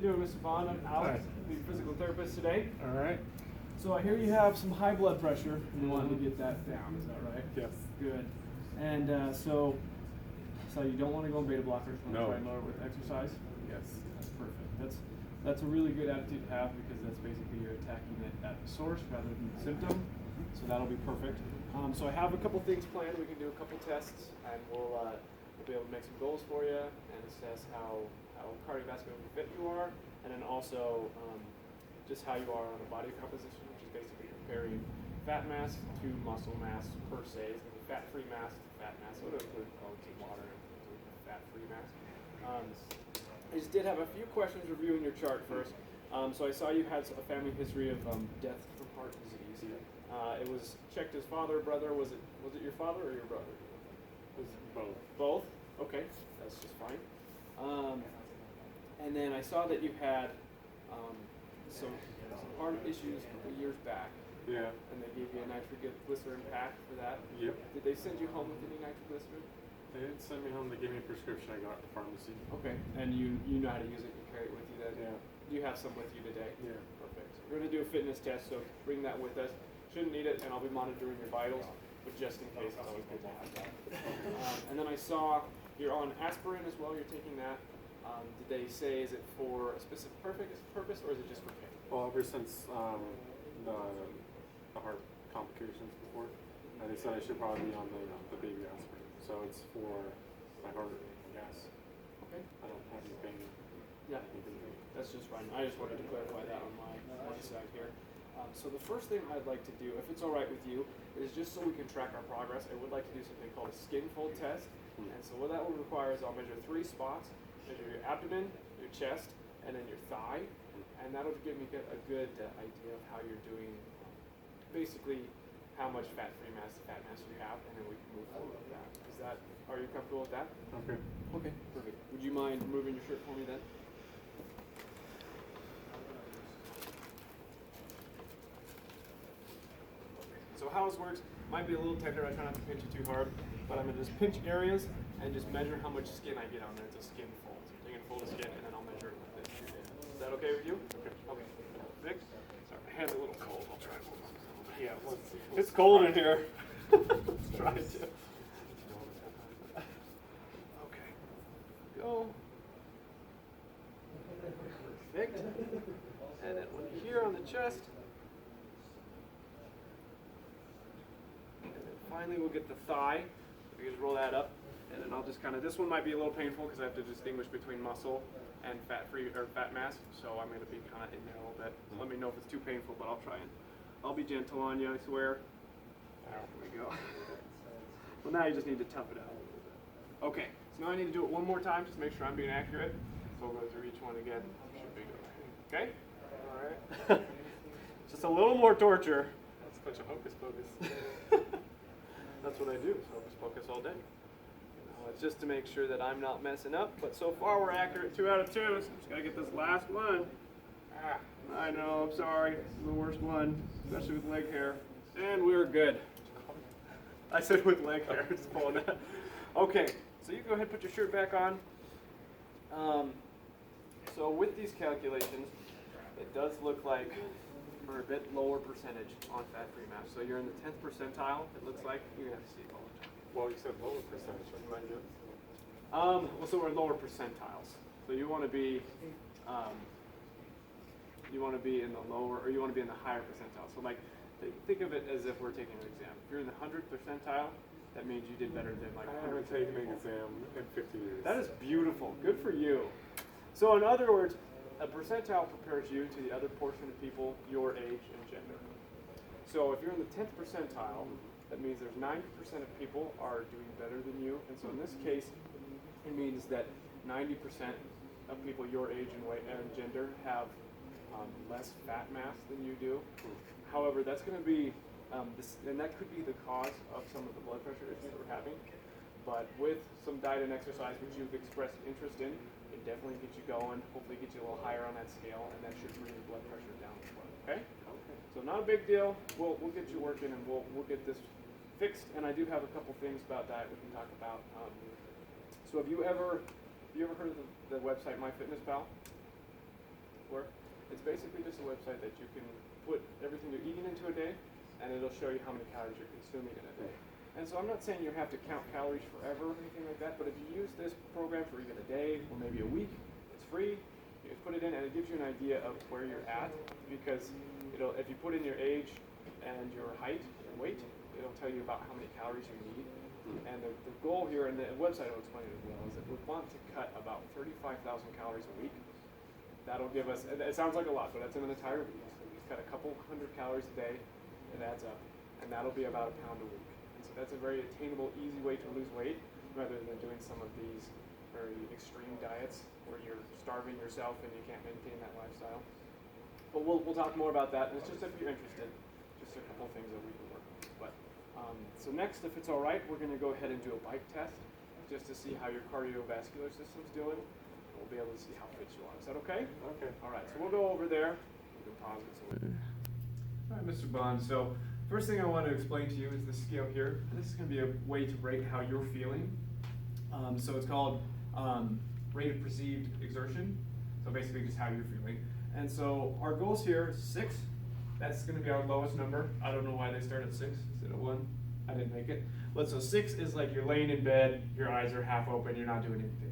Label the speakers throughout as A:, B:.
A: you doing, Mr. Bond? I'm Alex, the physical therapist today.
B: All right.
A: So I hear you have some high blood pressure and you want to get that down. Is that right?
B: Yes.
A: Good. And so you don't want to go on beta blockers. You want to try and lower it with exercise.
B: Yes.
A: That's perfect. That's a really good attitude to have because that's basically you're attacking it at the source rather than the symptom. So that'll be perfect. So I have a couple things planned. We can do a couple tests, and we'll be able to make some goals for you and assess how cardiovascularly fit you are, and then also just how you are on a body composition, which is basically comparing fat mass to muscle mass per se. It's going to be fat-free mass to fat mass. So it'll include protein, water, and fat-free mass. I just did have a few questions reviewing your chart first. So I saw you had a family history of death from heart disease. It was checked as father or brother. Was it your father or your brother?
B: It was both.
A: Both? Okay, that's just fine. And then I saw that you had some heart issues a couple years back.
B: Yeah.
A: And they gave you a nitroglycerin pack for that.
B: Yep.
A: Did they send you home with any nitroglycerin?
B: They didn't send me home. They gave me a prescription I got at the pharmacy.
A: Okay. And you know how to use it. You carry it with you then?
B: Yeah.
A: You have some with you today?
B: Yeah.
A: Perfect. So we're going to do a fitness test, so bring that with us. Shouldn't need it, and I'll be monitoring your vitals, but just in case, it's always good to have that. And then I saw you're on aspirin as well. You're taking that. Did they say, is it for a specific purpose, or is it just for pain?
B: Well, ever since the heart complications before, they said I should probably be on the baby aspirin. So it's for my heart, I guess.
A: Okay.
B: I don't have any pain.
A: Yeah, that's just fine. I just wanted to clarify that on my side here. So the first thing I'd like to do, if it's all right with you, is just so we can track our progress, I would like to do something called a skin fold test. And so what that will require is I'll measure 3 spots. Measure your abdomen, your chest, and then your thigh. And that'll give me a good idea of how you're doing, basically how much fat-free mass to fat mass you have, and then we can move forward with that. Are you comfortable with that?
B: Okay.
A: Okay, perfect. Would you mind removing your shirt for me then? So how this works, might be a little tender, I try not to pinch it too hard, but I'm going to just pinch areas and just measure how much skin I get on there. It's a skin fold. So I'm taking a fold of skin and then I'll measure it with this. Is that okay with you? Okay. Okay. Perfect. Sorry, my hand's a little cold. I'll try one. Yeah, it's cold in here. Let's try it too. Okay. Go. Perfect. And then one here on the chest. Finally, we'll get the thigh. We just roll that up, and then I'll just this one might be a little painful because I have to distinguish between muscle and fat-free or fat mass. So I'm going to be in there a little bit. Let me know if it's too painful, but I'll be gentle on you, I swear. There we go. Well, now you just need to tough it out a little bit. Okay, so now I need to do it one more time, just make sure I'm being accurate. So we'll go through each one again. Should be good. Okay? All right. Just a little more torture. That's a bunch of hocus pocus. That's what I do, so hocus pocus all day. It's just to make sure that I'm not messing up, but so far we're accurate. 2 out of 2, so just gotta get this last one. I know, I'm sorry, this is the worst one, especially with leg hair. And we're good. I said with leg hair, just pulling that. Okay, so you go ahead and put your shirt back on. So with these calculations, it does look like we're a bit lower percentage on fat-free mass. So you're in the 10th percentile, it looks like. You're going to have to see it all the time.
B: Well, you said lower percentage. What am I doing?
A: Well, so we're lower percentiles. So you want to be, in the lower, or you want to be in the higher percentile. So think of it as if we're taking an exam. If you're in the 100th percentile, that means you did better than
B: I haven't taken an exam in 50 years.
A: That is beautiful. Good for you. So in other words, a percentile prepares you to the other portion of people your age and gender. So if you're in the 10th percentile, that means there's 90% of people are doing better than you. And so in this case, it means that 90% of people your age and weight and gender have less fat mass than you do. However, that's going to be, and that could be the cause of some of the blood pressure issues we're having. But with some diet and exercise, which you've expressed interest in, it definitely gets you going, hopefully get you a little higher on that scale, and that should bring your blood pressure down as well, okay? So not a big deal. We'll get you working, and we'll get this fixed. And I do have a couple things about diet we can talk about. So have you ever heard of the website MyFitnessPal? software. It's basically just a website that you can put everything you're eating into a day, and it'll show you how many calories you're consuming in a day. And so I'm not saying you have to count calories forever or anything like that, but if you use this program for even a day or maybe a week, it's free. You just put it in, and it gives you an idea of where you're at, because if you put in your age and your height and weight, it'll tell you about how many calories you need. And the goal here, and the website will explain it as well, is that we want to cut about 35,000 calories a week. That'll give us, it sounds like a lot, but that's in an entire week. So we just cut a couple hundred calories a day, it adds up, and that'll be about a pound a week. And so that's a very attainable, easy way to lose weight, rather than doing some of these very extreme diets where you're starving yourself and you can't maintain that lifestyle. But we'll talk more about that, and it's just if you're interested, just a couple things that we can work on. But so next, if it's all right, we're going to go ahead and do a bike test, just to see how your cardiovascular system's doing. We'll be able to see how fit you are. Is that okay?
B: Okay.
A: All right, so we'll go over there. We can pause it. All right, Mr. Bond. So first thing I want to explain to you is the scale here. And this is going to be a way to rate how you're feeling. So it's called rate of perceived exertion. So basically just how you're feeling. And so our goals here, 6. That's going to be our lowest number. I don't know why they start at 6 instead of 1. I didn't make it. But so 6 is like you're laying in bed, your eyes are half open, you're not doing anything.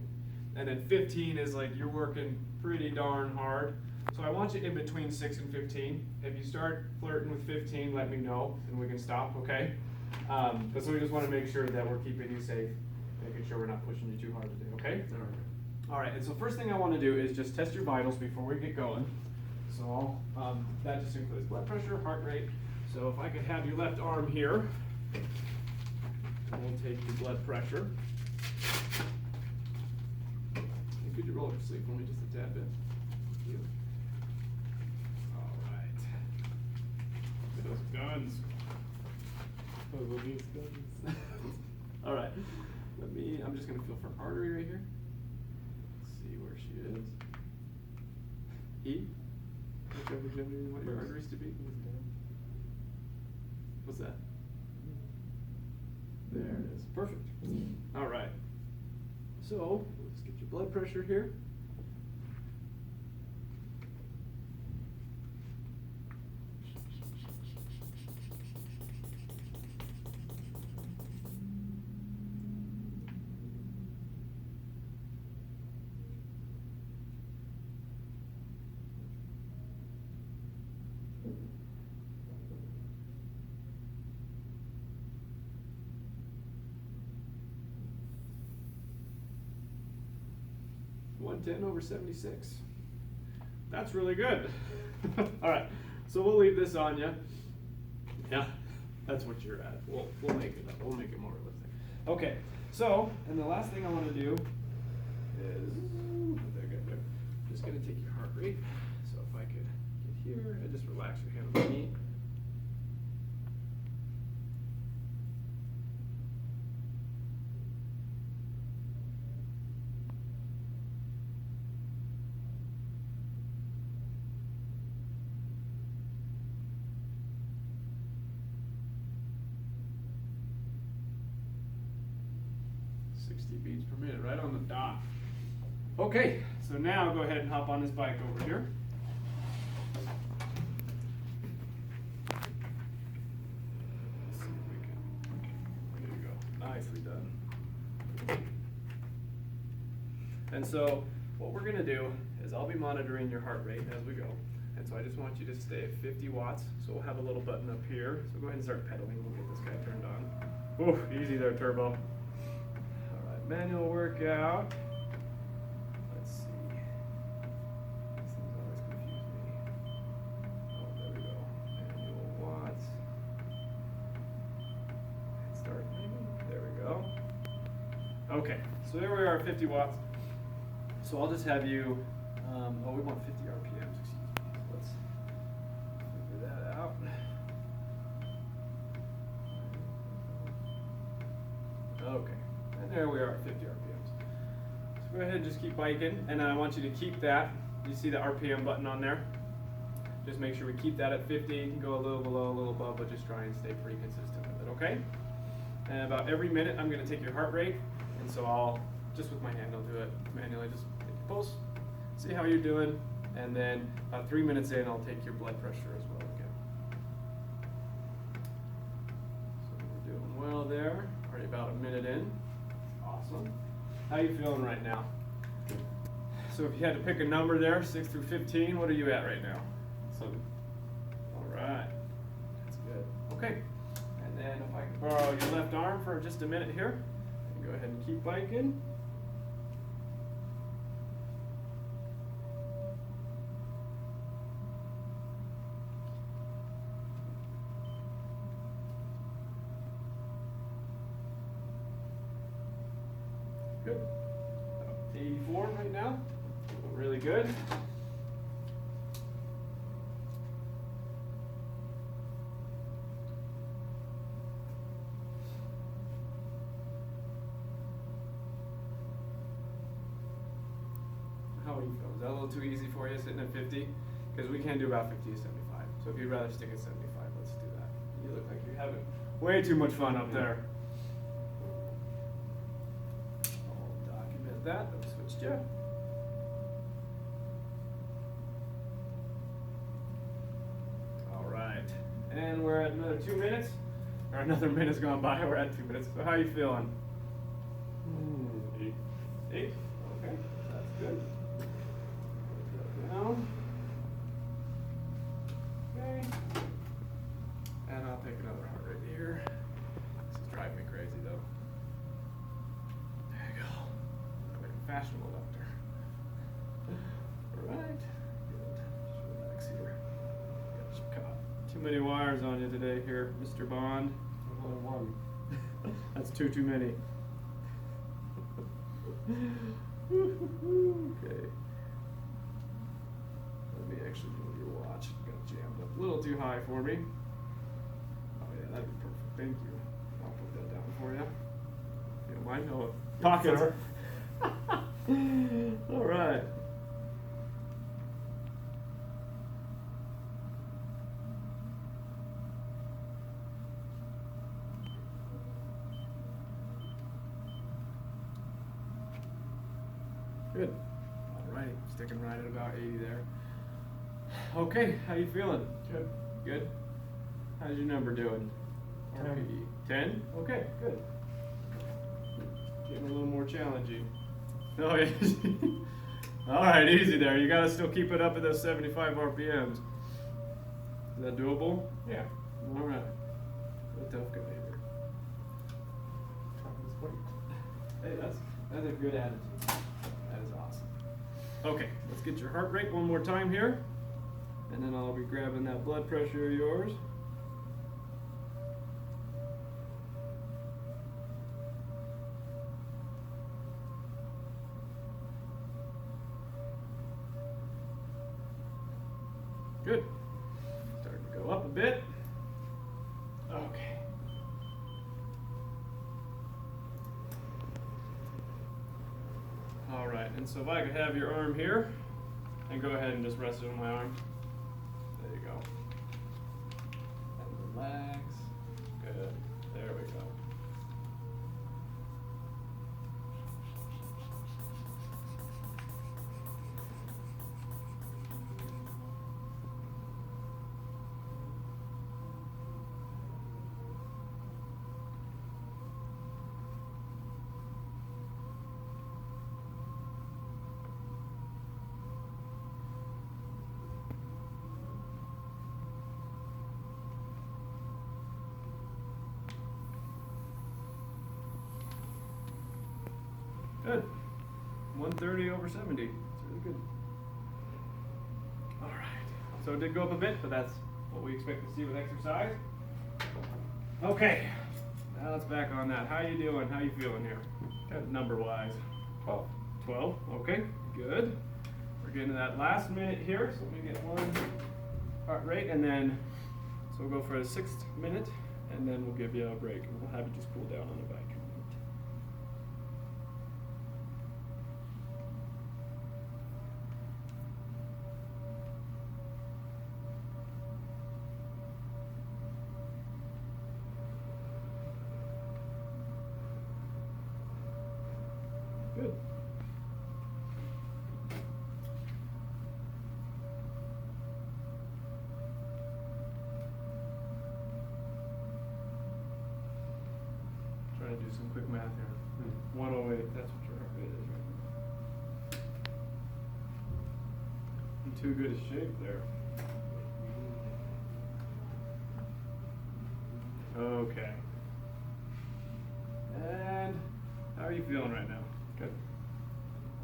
A: And then 15 is like you're working pretty darn hard. So I want you in between 6 and 15. If you start flirting with 15, let me know and we can stop, okay? But so we just want to make sure that we're keeping you safe, making sure we're not pushing you too hard today, okay? All right, and so first thing I want to do is just test your vitals before we get going. So that just includes blood pressure, heart rate. So if I could have your left arm here, and we'll take your blood pressure. And could you roll your sleeve for me just a tad bit? Thank you. All right. Look at those guns. All right. I'm just going to feel for her artery right here. Let's see where she is. E? Whichever gender you want your arteries to be. What's that? There it is. Perfect. All right. So let's get your blood pressure here. (110/76). That's really good. All right, so we'll leave this on you. Yeah, that's what you're at. We'll make it up. We'll make it more realistic. Okay, so, and the last thing I want to do is, just going to take your heart rate. So if I could get here and just relax your hand on my knee. Beats per minute, right on the dot. Okay, so now go ahead and hop on this bike over here. Let's see if we can. There you go. Nicely done. And so what we're going to do is I'll be monitoring your heart rate as we go. And so I just want you to stay at 50 watts. So we'll have a little button up here. So go ahead and start pedaling. We'll get this guy turned on. Ooh, easy there, Turbo. Manual workout. Let's see. These things always confuse me. Oh, there we go. Manual watts. Start maybe. There we go. Okay, so there we are at 50 watts. So I'll just have you, we want 50 RPMs, excuse me. So let's figure that out. Okay. And there we are at 50 RPMs. So go ahead and just keep biking, and I want you to keep that. You see the RPM button on there? Just make sure we keep that at 50. You can go a little below, a little above, but just try and stay pretty consistent with it, okay? And about every minute, I'm going to take your heart rate, and so I'll, just with my hand, I'll do it manually. Just take your pulse, see how you're doing. And then about 3 minutes in, I'll take your blood pressure as well again. So we're doing well there. Already about a minute in. Awesome. How are you feeling right now? So if you had to pick a number there, 6 through 15, what are you at right now?
B: 7.
A: All right. That's good. Okay. And then if I can borrow your left arm for just a minute here, and go ahead and keep biking. Good. About 84 right now. Really good. How are you feeling? Is that a little too easy for you sitting at 50? Because we can do about 50 to 75. So if you'd rather stick at 75, let's do that. You look like you're having way too much fun up there. I'll document that. I've switched you. All right. And we're at another 2 minutes. Or another minute's gone by. We're at 2 minutes. So how are you feeling?
B: 8.
A: 8? Okay. That's good. Down. Okay. And I'll take another heart rate here. This is driving me crazy though. There you go. I'm like a fashionable doctor. Alright. Good. Just relax here. Got too many wires on you today here, Mr. Bond.
B: Only 1.
A: That's too many. Okay. Let me actually move your watch. It got jammed up a little too high for me. Oh yeah, that'd be perfect. Thank you. I'll put that down for you. You don't mind? No pockets. All right. Good. All right. Sticking right at about 80 there. Okay. How you feeling?
B: Good.
A: Good. How's your number doing?
B: 10.
A: RPE. 10? Okay, good. Getting a little more challenging. Oh, yeah. All right, easy there. You got to still keep it up at those 75 RPMs. Is that doable?
B: Yeah.
A: All right. A tough guy here. Hey, that's a good attitude. That is awesome. Okay, let's get your heart rate one more time here. And then I'll be grabbing that blood pressure of yours. Good. Starting to go up a bit. Okay. All right, and so if I could have your arm here, and go ahead and just rest it on my arm. There you go. And relax. Good. There we go. Good. 130 over 70. It's really good. All right. So it did go up a bit, but that's what we expect to see with exercise. Okay. Now let's back on that. How you doing? How you feeling here? Good. Number-wise.
B: 12.
A: 12. Okay. Good. We're getting to that last minute here, so let me get one heart rate, and then so we'll go for a 6th minute, and then we'll give you a break, and we'll have you just cool down on the bike. Good. do some quick math here. 108, that's what your heart rate is right now. In too good a shape there. Okay. And how are you feeling right now?
B: Good.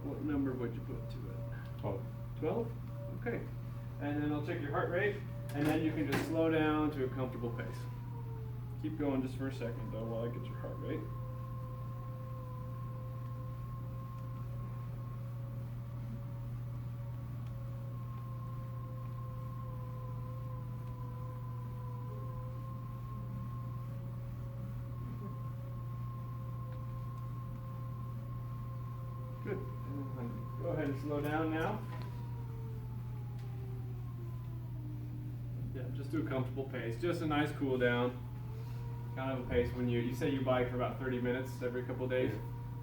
A: What number would you put to it?
B: 12.
A: 12? Okay. And then I'll check your heart rate, and then you can just slow down to a comfortable pace. Keep going just for a second though while I get your heart rate. Good. And go ahead and slow down now. Yeah, just do a comfortable pace. Just a nice cool down. Kind of a pace when you say you bike for about 30 minutes every couple of days.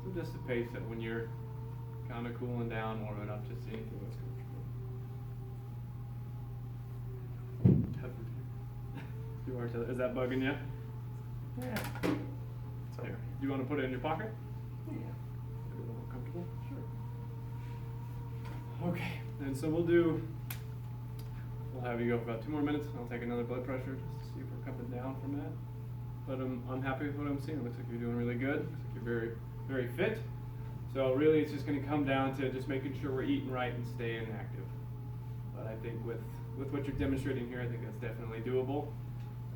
A: So just a pace that when you're kind of cooling down, warming up, just seeing what's comfortable. Is that bugging you?
B: Yeah.
A: So here, you want to put it in your pocket? Yeah. Maybe a little more comfortable? Sure. Okay, and so we'll have you go for about 2 more minutes. I'll take another blood pressure just to see if we're coming down from that. But I'm happy with what I'm seeing. It looks like you're doing really good. Looks like you're very, very fit. So really it's just going to come down to just making sure we're eating right and staying active. But I think with what you're demonstrating here, I think that's definitely doable.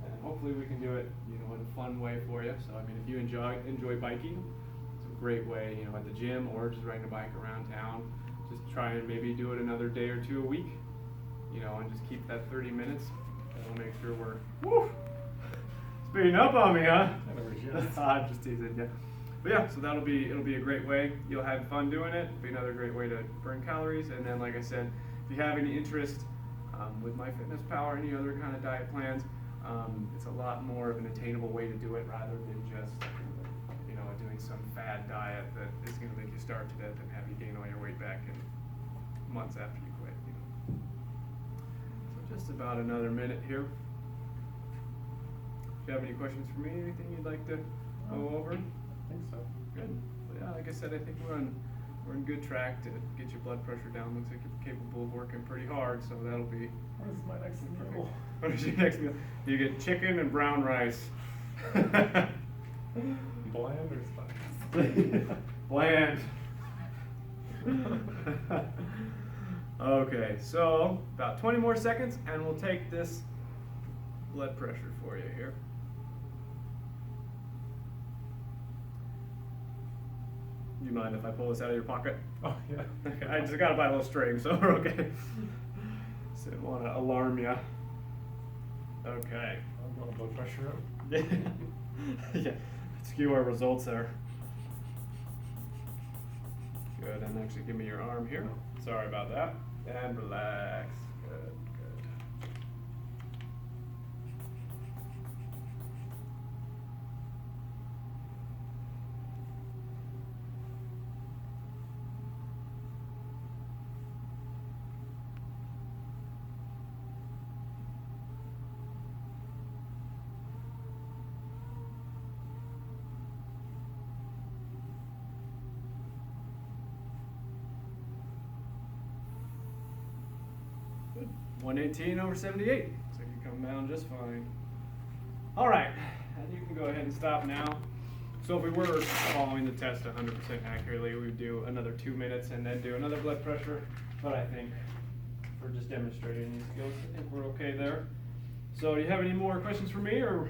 A: And hopefully we can do it, in a fun way for you. So I mean, if you enjoy biking, it's a great way, at the gym or just riding a bike around town. Just try and maybe do it another day or 2 a week, and just keep that 30 minutes. And we'll make sure we're speeding up on me, huh? I'm just teasing you. But yeah, so it'll be a great way. You'll have fun doing it. It'll be another great way to burn calories. And then, like I said, if you have any interest with MyFitnessPal or any other kind of diet plans, it's a lot more of an attainable way to do it rather than just, doing some fad diet that is going to make you starve to death and have you gain all your weight back in months after you quit. So just about another minute here. Do you have any questions for me? Anything you'd like to go over?
B: I think so.
A: Good. Well, yeah, like I said, I think we're on good track to get your blood pressure down. Looks like you're capable of working pretty hard, so that'll be.
B: What is my next meal?
A: What is your next meal? You get chicken and brown rice.
B: Bland or spicy?
A: Bland. Okay, so about 20 more seconds, and we'll take this blood pressure for you here. You mind if I pull this out of your pocket?
B: Oh, yeah.
A: Okay, I just gotta buy a little string, so we're okay. So didn't want to alarm you. Okay.
B: I'm going blood pressure up.
A: Yeah, skew our results there. Good, and actually give me your arm here. Sorry about that. And relax. Good, good. Good. 118/78. So you come down just fine. All right, and you can go ahead and stop now. So if we were following the test 100% accurately, we would do another 2 minutes and then do another blood pressure. But I think for just demonstrating these skills, I think we're okay there. So do you have any more questions for me? Or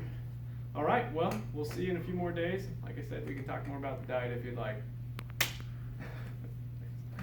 A: all right, well, we'll see you in a few more days. Like I said, we can talk more about the diet if you'd like.